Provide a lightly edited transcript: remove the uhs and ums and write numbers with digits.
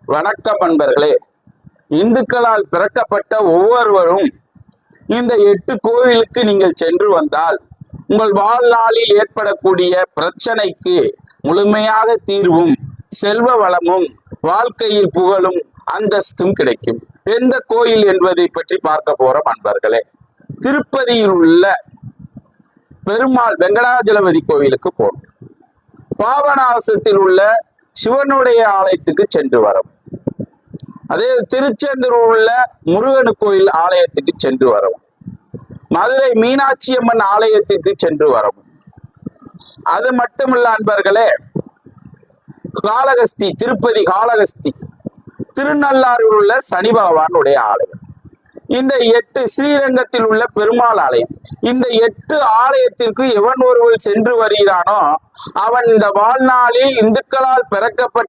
வணக்கம் நண்பர்களே. இந்துக்களால் பிறக்கப்பட்ட ஒவ்வொருவரும் இந்த 8 கோவிலுக்கு நீங்கள் சென்று வந்தால் உங்கள் வாழ்நாளில் ஏற்படக்கூடிய பிரச்சனைக்கு முழுமையாக தீர்வும், செல்வ வளமும், வாழ்க்கையில் புகழும், அந்தஸ்தும் கிடைக்கும். எந்த கோயில் என்பதை பற்றி பார்க்க போறோம் நண்பர்களே. திருப்பதியில் உள்ள பெருமாள் வெங்கடாஜலபதி கோவிலுக்கு போனோம். பாபநாசத்தில் உள்ள சிவனுடைய ஆலயத்துக்கு சென்று வரோம். அதே திருச்செந்தூர் உள்ள முருகன் கோயில் ஆலயத்துக்கு சென்று வரோம். மதுரை மீனாட்சி அம்மன் ஆலயத்திற்கு சென்று வரோம். அது மட்டுமல்ல அன்பர்களே, காளகஸ்தி, திருப்பதி காளகஸ்தி, திருநள்ளாறில் உள்ள சனி பகவானுடைய ஆலயம், இந்த 8 ஸ்ரீரங்கத்தில் உள்ள பெருமாள் ஆலயம், இந்த 8 ஆலயத்திற்கு எவன் ஒருவர் சென்று வருகிறானோ அவன் இந்த வாழ்நாளில் இந்துக்களால் பிறக்கப்பட்ட